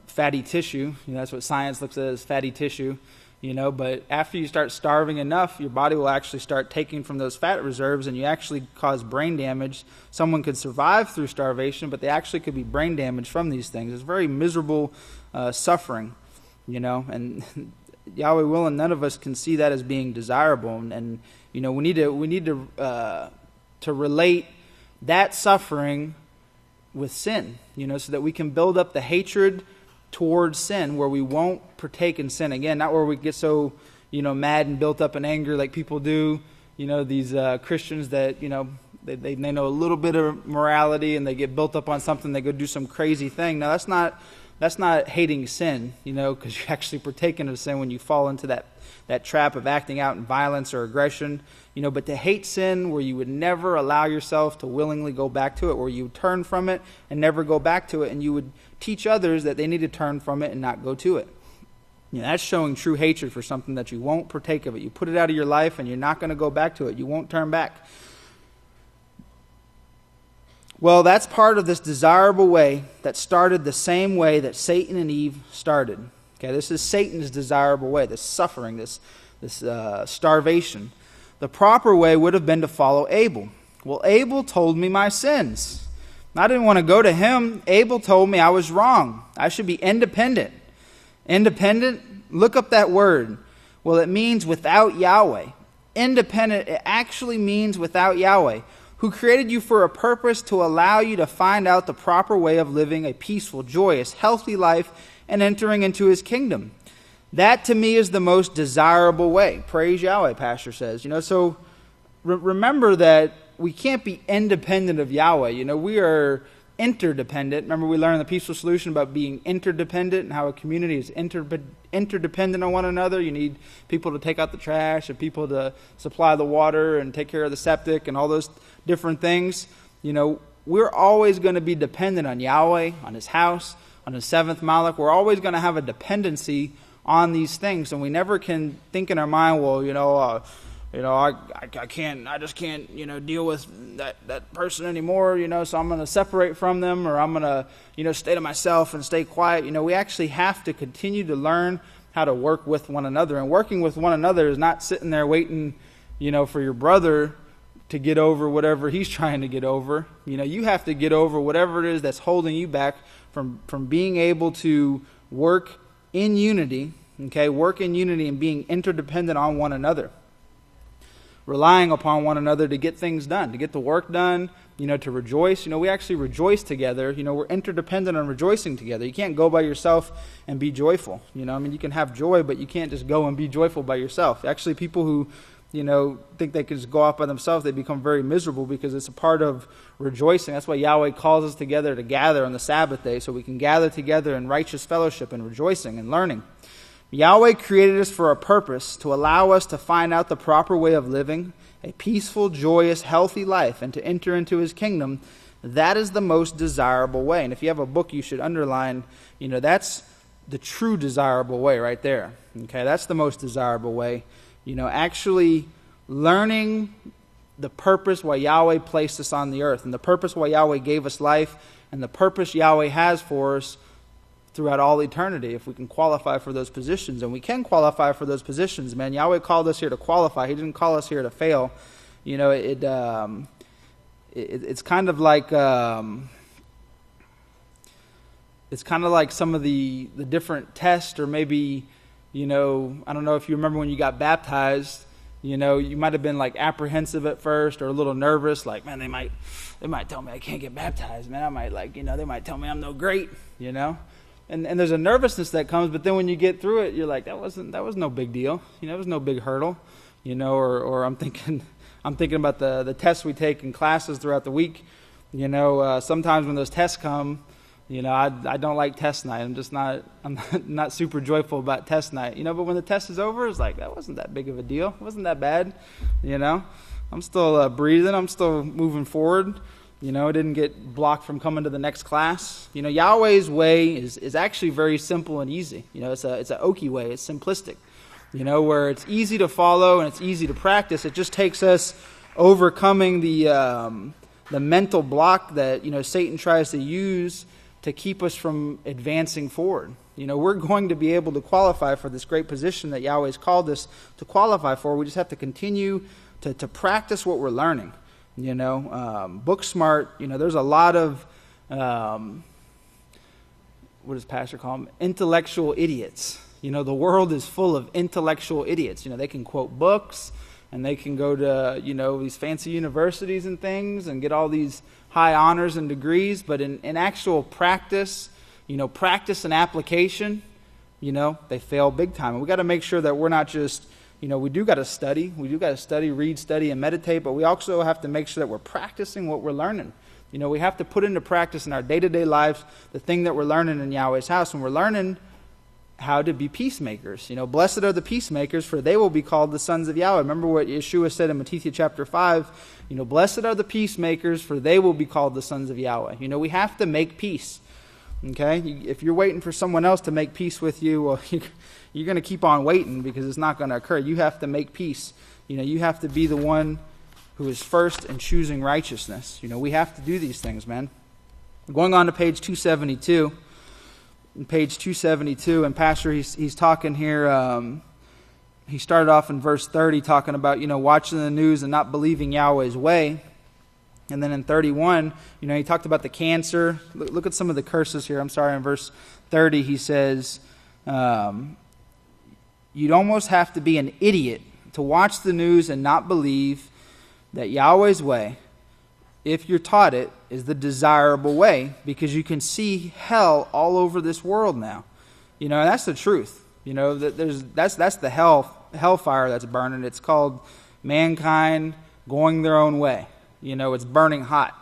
fatty tissue. That's what science looks at as fatty tissue. But after you start starving enough, your body will actually start taking from those fat reserves, and you actually cause brain damage. Someone could survive through starvation, but they actually could be brain damaged from these things. It's very miserable suffering, and Yahweh willing, none of us can see that as being desirable, and we need to relate that suffering with sin, so that we can build up the hatred towards sin, where we won't partake in sin again. Not where we get so mad and built up in anger like people do. These Christians that they know a little bit of morality and they get built up on something. They go do some crazy thing. Now that's not hating sin, because you actually partake in sin when you fall into that trap of acting out in violence or aggression, but to hate sin where you would never allow yourself to willingly go back to it, where you turn from it and never go back to it, and you would teach others that they need to turn from it and not go to it. That's showing true hatred for something that you won't partake of it. You put it out of your life and you're not going to go back to it. You won't turn back. Well, that's part of this desirable way that started the same way that Satan and Eve started. Okay, this is Satan's desirable way, this suffering, this starvation. The proper way would have been to follow Abel. Well, Abel told me my sins. I didn't want to go to him. Abel told me I was wrong. I should be independent. Independent? Look up that word. Well, it means without Yahweh. Independent, it actually means without Yahweh, who created you for a purpose to allow you to find out the proper way of living a peaceful, joyous, healthy life and entering into his kingdom. That to me is the most desirable way. Praise Yahweh, Pastor says. So remember that we can't be independent of Yahweh. We are interdependent. Remember we learned in the Peaceful Solution about being interdependent and how a community is interdependent on one another. You need people to take out the trash and people to supply the water and take care of the septic and all those different things. We're always going to be dependent on Yahweh, on his house, on his seventh Malach. We're always going to have a dependency on these things, and we never can think in our mind, well, I just can't, deal with that person anymore, so I'm going to separate from them, or I'm going to, stay to myself and stay quiet. We actually have to continue to learn how to work with one another, and working with one another is not sitting there waiting, for your brother to get over whatever he's trying to get over. You have to get over whatever it is that's holding you back from being able to work in unity, work in unity and being interdependent on one another. Relying upon one another to get things done, to get the work done, to rejoice. We actually rejoice together. We're interdependent on rejoicing together. You can't go by yourself and be joyful. You can have joy, but you can't just go and be joyful by yourself. Actually, people who, think they could just go off by themselves, they become very miserable, because it's a part of rejoicing. That's why Yahweh calls us together to gather on the Sabbath day, so we can gather together in righteous fellowship and rejoicing and learning. Yahweh created us for a purpose, to allow us to find out the proper way of living a peaceful, joyous, healthy life, and to enter into his kingdom. That is the most desirable way. And if you have a book you should underline, that's the true desirable way right there. Okay, that's the most desirable way. Actually learning the purpose why Yahweh placed us on the earth, and the purpose why Yahweh gave us life, and the purpose Yahweh has for us throughout all eternity, if we can qualify for those positions. And we can qualify for those positions, man. Yahweh called us here to qualify. He didn't call us here to fail. It's kind of like some of the different tests, or maybe, I don't know if you remember when you got baptized, you might have been like apprehensive at first, or a little nervous, like, man, they might tell me I can't get baptized, man. I might they might tell me I'm no great, And there's a nervousness that comes, but then when you get through it, you're like, that was no big deal. It was no big hurdle. Or I'm thinking about the tests we take in classes throughout the week. Sometimes when those tests come, I don't like test night. I'm not super joyful about test night. But when the test is over, it's like, that wasn't that big of a deal. It wasn't that bad. I'm still breathing. I'm still moving forward. It didn't get blocked from coming to the next class. Yahweh's way is actually very simple and easy. It's an Oki way. It's simplistic. Where it's easy to follow and it's easy to practice. It just takes us overcoming the mental block that Satan tries to use to keep us from advancing forward. We're going to be able to qualify for this great position that Yahweh's called us to qualify for. We just have to continue to practice what we're learning. Book smart, there's a lot of, what does Pastor call them? Intellectual idiots. The world is full of intellectual idiots. They can quote books, and they can go to, these fancy universities and things, and get all these high honors and degrees, but in actual practice, practice and application, they fail big time. And we got to make sure that we're not just, we do got to study. We do got to study, read, study, and meditate, but we also have to make sure that we're practicing what we're learning. We have to put into practice in our day-to-day lives the thing that we're learning in Yahweh's house, and we're learning how to be peacemakers. Blessed are the peacemakers, for they will be called the sons of Yahweh. Remember what Yeshua said in Matthew chapter 5, blessed are the peacemakers, for they will be called the sons of Yahweh. We have to make peace. Okay? If you're waiting for someone else to make peace with you, well, you're going to keep on waiting, because it's not going to occur. You have to make peace. You have to be the one who is first in choosing righteousness. We have to do these things, man. Going on to page 272. Page 272, and Pastor, he's talking here, he started off in verse 30 talking about, watching the news and not believing Yahweh's way. And then in 31, he talked about the cancer. Look at some of the curses here. I'm sorry, in verse 30 he says, you'd almost have to be an idiot to watch the news and not believe that Yahweh's way, if you're taught it, is the desirable way, because you can see hell all over this world now. And that's the truth. That's the hellfire that's burning. It's called mankind going their own way. It's burning hot.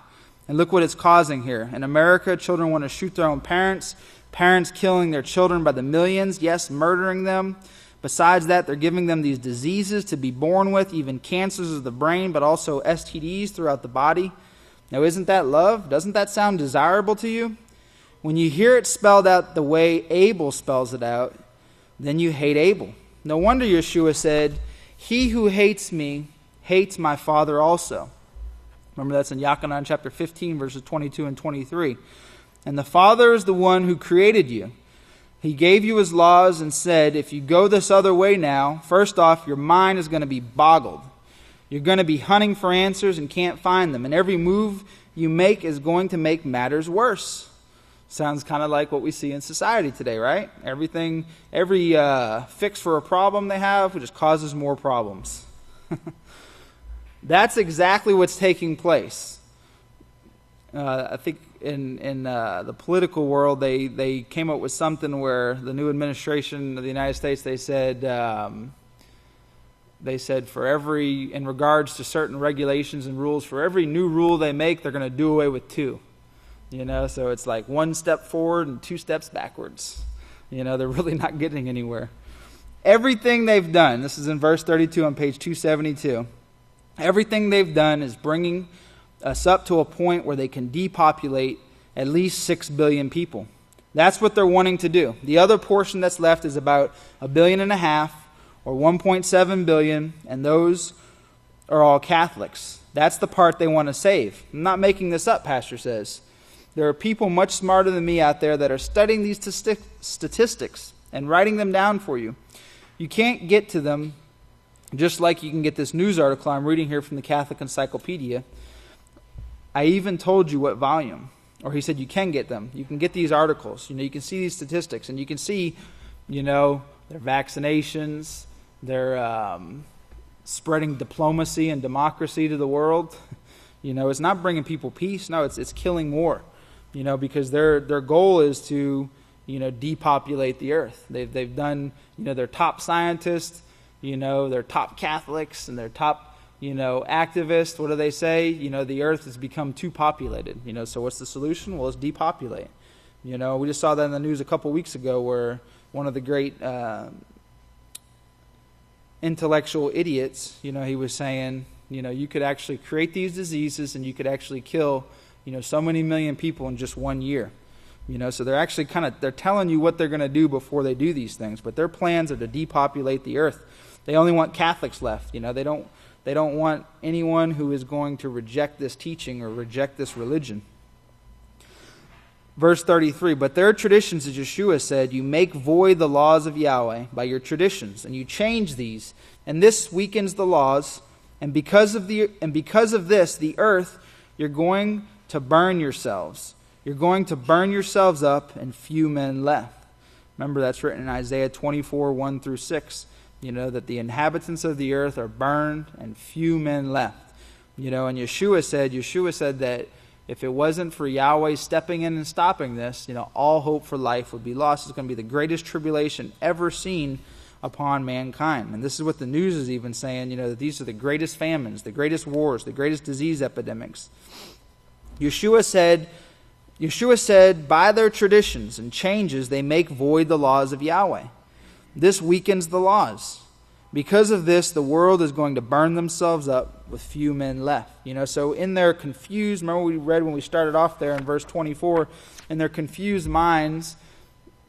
And look what it's causing here. In America, children want to shoot their own parents. Parents killing their children by the millions. Yes, murdering them. Besides that, they're giving them these diseases to be born with, even cancers of the brain, but also STDs throughout the body. Now, isn't that love? Doesn't that sound desirable to you? When you hear it spelled out the way Abel spells it out, then you hate Abel. No wonder Yeshua said, he who hates me hates my Father also. Remember, that's in Yochanan chapter 15, verses 22 and 23. And the Father is the one who created you. He gave you his laws and said, if you go this other way now, first off, your mind is going to be boggled. You're going to be hunting for answers and can't find them. And every move you make is going to make matters worse. Sounds kind of like what we see in society today, right? Every fix for a problem they have just causes more problems. That's exactly what's taking place. I think in the political world, they came up with something where the new administration of the United States, they said they said in regards to certain regulations and rules, for every new rule they make, they're going to do away with 2. So it's like 1 step forward and 2 steps backwards. They're really not getting anywhere. Everything they've done, this is in verse 32 on page 272, everything they've done is bringing us up to a point where they can depopulate at least 6 billion people. That's what they're wanting to do. The other portion that's left is about 1.5 billion or 1.7 billion, and those are all Catholics. That's the part they want to save. I'm not making this up, Pastor says. There are people much smarter than me out there that are studying these statistics and writing them down for you. You can't get to them just like you can get this news article I'm reading here from the Catholic Encyclopedia. I even told you what volume. Or he said you can get them. You can get these articles. You can see these statistics, and you can see, their vaccinations, their spreading diplomacy and democracy to the world. It's not bringing people peace. No, it's killing more. Because their goal is to, depopulate the earth. They've done, their top scientists, their top Catholics, and their top, activists. What do they say? The earth has become too populated. So what's the solution? Well, it's depopulate. We just saw that in the news a couple weeks ago, where one of the great intellectual idiots, he was saying, you could actually create these diseases and you could actually kill, so many million people in just 1 year. So they're actually they're telling you what they're going to do before they do these things. But their plans are to depopulate the earth. They only want Catholics left. They don't want anyone who is going to reject this teaching or reject this religion. Verse 33, but their traditions, as Yeshua said, you make void the laws of Yahweh by your traditions, and you change these, and this weakens the laws, and because of this, the earth, you're going to burn yourselves. You're going to burn yourselves up, and few men left. Remember, that's written in Isaiah 24, 1 through 6. That the inhabitants of the earth are burned and few men left. And Yeshua said that if it wasn't for Yahweh stepping in and stopping this, all hope for life would be lost. It's going to be the greatest tribulation ever seen upon mankind. And this is what the news is even saying, that these are the greatest famines, the greatest wars, the greatest disease epidemics. Yeshua said, by their traditions and changes, they make void the laws of Yahweh. This weakens the laws. Because of this, the world is going to burn themselves up with few men left. So in their confused, remember we read when we started off there in verse 24, in their confused minds,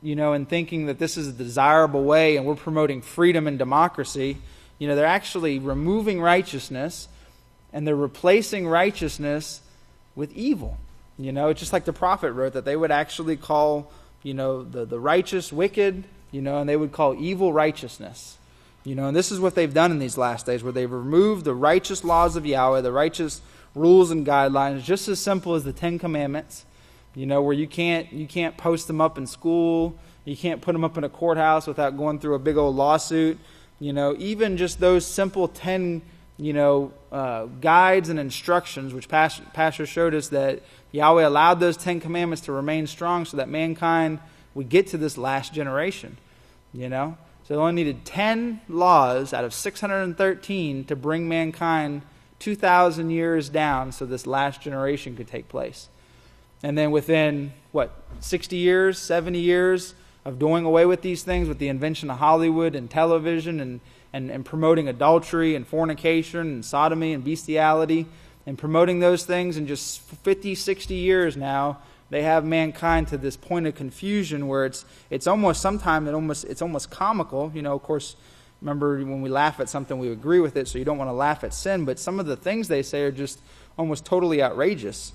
and thinking that this is a desirable way and we're promoting freedom and democracy, they're actually removing righteousness and they're replacing righteousness with evil. It's just like the prophet wrote that they would actually call, the righteous wicked, and they would call evil righteousness. And this is what they've done in these last days, where they've removed the righteous laws of Yahweh, the righteous rules and guidelines, just as simple as the 10 Commandments, where you can't post them up in school, you can't put them up in a courthouse without going through a big old lawsuit. Even just those simple 10, guides and instructions, which Pastor showed us that Yahweh allowed those 10 Commandments to remain strong so that mankind would get to this last generation, So they only needed 10 laws out of 613 to bring mankind 2,000 years down so this last generation could take place. And then within, 60 years, 70 years of doing away with these things, with the invention of Hollywood and television and promoting adultery and fornication and sodomy and bestiality and promoting those things in just 50, 60 years now, they have mankind to this point of confusion where it's almost sometimes it's almost comical. Of course, remember when we laugh at something, we agree with it, so you don't want to laugh at sin. But some of the things they say are just almost totally outrageous.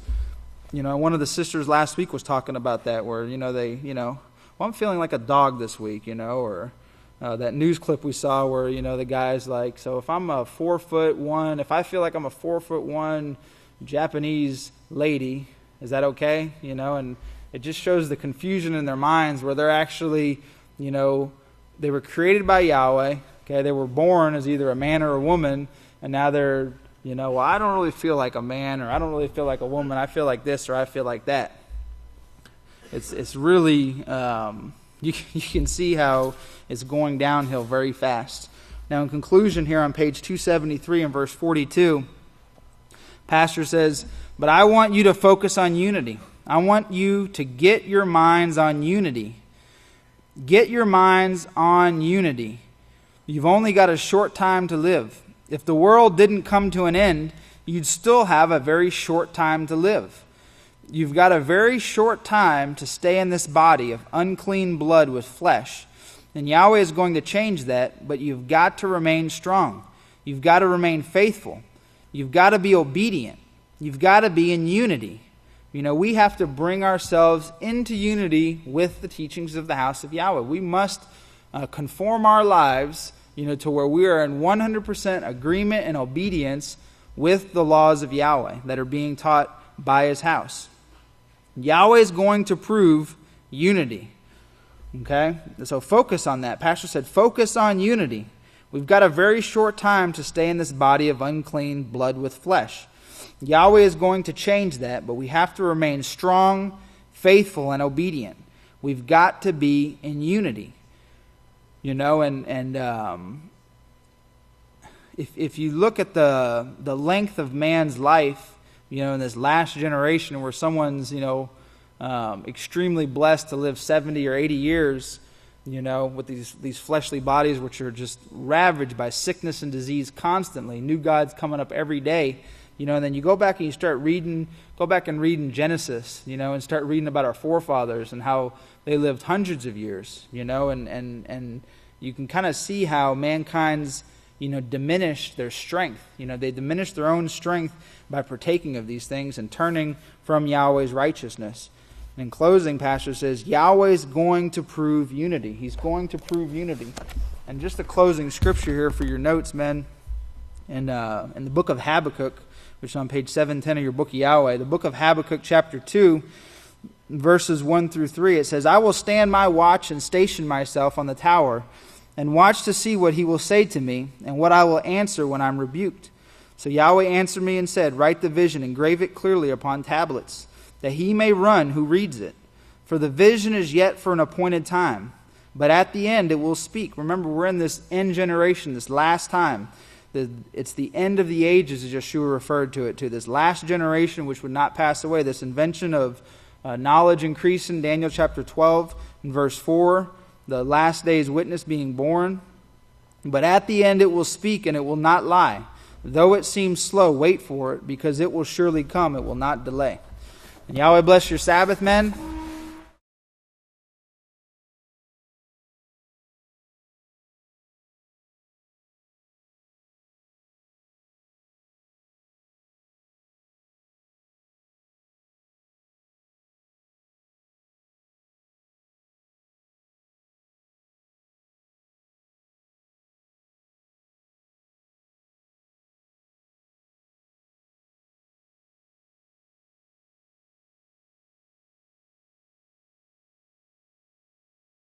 One of the sisters last week was talking about that, where I'm feeling like a dog this week, or that news clip we saw where the guy's like, so if I'm a 4'1", if I feel like I'm a 4'1" Japanese lady, is that okay? And it just shows the confusion in their minds where they're actually, they were created by Yahweh. Okay, they were born as either a man or a woman, and now they're, well, I don't really feel like a man, or I don't really feel like a woman. I feel like this, or I feel like that. It's really, you can see how it's going downhill very fast. Now, in conclusion here on page 273 and verse 42, Pastor says, but I want you to focus on unity. I want you to get your minds on unity. Get your minds on unity. You've only got a short time to live. If the world didn't come to an end, you'd still have a very short time to live. You've got a very short time to stay in this body of unclean blood with flesh. And Yahweh is going to change that, but you've got to remain strong. You've got to remain faithful. You've got to be obedient. You've got to be in unity. We have to bring ourselves into unity with the teachings of the house of Yahweh. We must conform our lives, to where we are in 100% agreement and obedience with the laws of Yahweh that are being taught by His house. Yahweh is going to prove unity. Okay? So focus on that. Pastor said, focus on unity. We've got a very short time to stay in this body of unclean blood with flesh. Yahweh is going to change that, but we have to remain strong, faithful, and obedient. We've got to be in unity. If you look at the length of man's life, in this last generation where someone's, extremely blessed to live 70 or 80 years, with these fleshly bodies which are just ravaged by sickness and disease constantly, new gods coming up every day, and then you go back and you start reading Genesis, and start reading about our forefathers and how they lived hundreds of years, and you can kind of see how mankind's, diminished their strength. They diminished their own strength by partaking of these things and turning from Yahweh's righteousness. And in closing, Pastor says, Yahweh's going to prove unity. He's going to prove unity. And just a closing scripture here for your notes, men. In the book of Habakkuk, which is on page 710 of your Book of Yahweh, the book of Habakkuk chapter 2, verses 1 through 3, it says, I will stand my watch and station myself on the tower, and watch to see what He will say to me, and what I will answer when I'm rebuked. So Yahweh answered me and said, write the vision, engrave it clearly upon tablets, that he may run who reads it. For the vision is yet for an appointed time, but at the end it will speak. Remember, we're in this end generation, this last time. It's the end of the ages, as Yeshua referred to it, to this last generation which would not pass away. This invention of knowledge increasing, Daniel chapter 12 and verse 4, the last day's witness being born. But at the end it will speak, and it will not lie. Though it seems slow, wait for it, because it will surely come. It will not delay. And Yahweh bless your Sabbath, men.